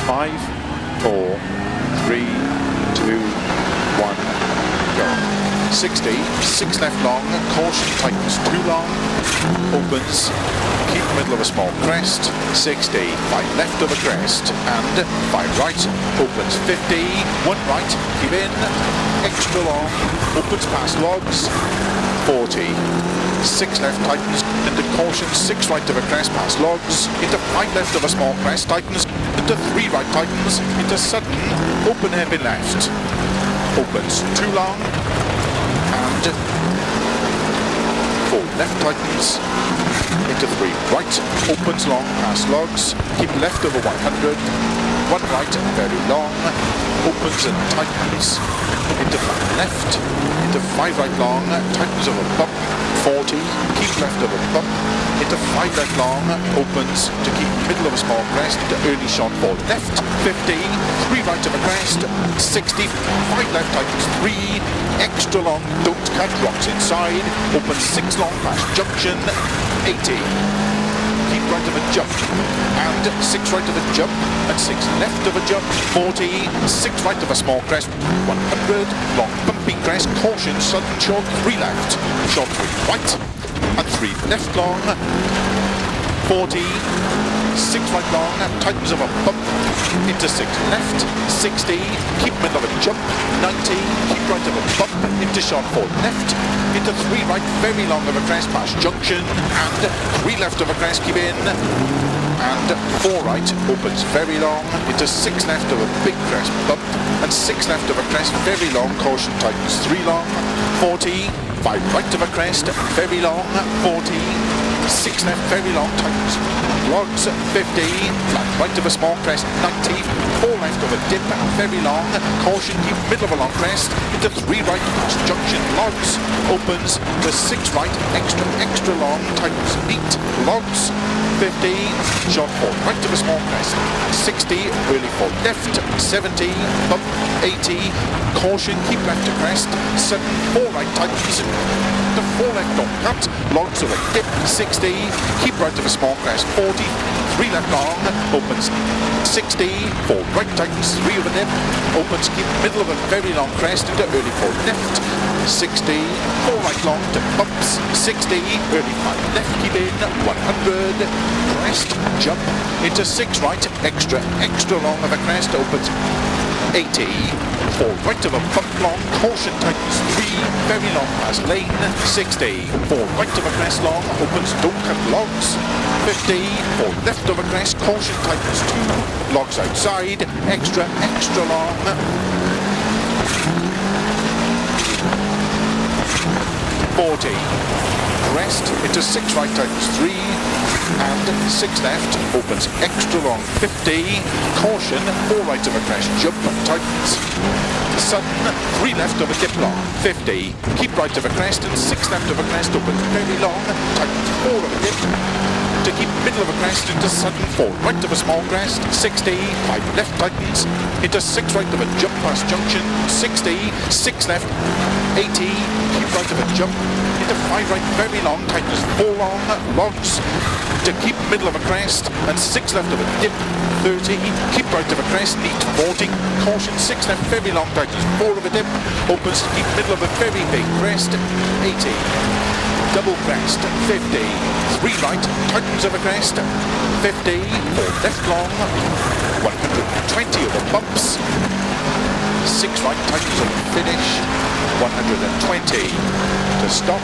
5, 4, 3, 2, 1, go. 60, 6 left long, caution tightens too long, opens, keep middle of a small crest, 60, 5 left of a crest, and 5 right, opens 50, 1 right, keep in, extra long, opens past logs, 40, 6 left tightens into caution, 6 right of a crest past logs, into 5 left of a small crest, tightens, into 3 right tightens, into sudden, open heavy left, opens too long, and 4 left tightens, into 3 right, opens long past logs, keep left over 100, 1 right very long, opens and tightens, into 5 left, into 5 right long, tightens over bump, 40, keep left over bump, into 5 left long, opens to keep middle of a small crest, into early shot 4 left, 50, 3 right of a crest, 60, 5 left tightens 3, extra long, don't cut, rocks inside, opens 6 long past junction, 80, keep right of a jump, and 6 right of a jump, and 6 left of a jump, 40, 6 right of a small crest, 100, long bumpy crest, caution, sudden short, 3 left, short 3 right, and 3 left long, 40, 6 right long, tightens of a bump, into 6 left, 60, keep middle of a jump, 90, keep right of a bump, into short 4 left, into 3 right, very long of a crest past junction, and 3 left of a crest, keep in, and 4 right, opens very long, into 6 left of a big crest bump, and 6 left of a crest, very long, caution tightens 3 long, 40, 5 right of a crest, very long, 40, 6 left, very long, tightens, logs, 50, flat right of a small crest, 90, 4 left of a dip, very long, caution, keep middle of a long crest, into 3 right, past junction, logs, opens, to 6 right, extra long, tightens, neat, logs, 50, short 4 right of a small crest, 60, early 4 left, 70, bump, 80, caution, keep left to crest, 7, 4 right, tightens, to 4 left, don't cut, logs of a dip, 60, keep right of a small crest, 40, 3 left long, opens 60, 4 right tightens, 3 of a dip, opens, keep middle of a very long crest, into early 4 left, 60, 4 right long to bumps, 60, early 5 left, keep in, 100, crest, jump, into 6 right, extra long of a crest, opens 80, 4 right of a bump long, caution tightens 3, very long past lane, 60, 4 right of a crest long, opens, don't cut logs, 50, 4 left of a crest, caution tightens 2, logs outside, extra long, 40, crest, into 6 right tightens 3, and 6 left, opens extra long, 50, caution, 4 right of a crest, jump, tightens, sudden, 3 left of a dip long, 50, keep right of a crest, and 6 left of a crest, opens very long, tightens 4 of a dip, to keep middle of a crest, into sudden, 4 right of a small crest, 60, 5 left tightens, into 6 right of a jump past junction, 60, 6 left, 80, keep right of a jump, into 5 right, very long, tightens 4 long, logs, to keep middle of a crest, and 6 left of a dip, 30, keep right of a crest, neat, 40, caution, 6 left, very long, tightens 4 of a dip, opens to keep middle of a very big crest, 80, double crest, 50, 3 right, tightens of a crest, 50, 4 left long, 120 of the bumps, 6 right, tightens of a finish, 120 to stop,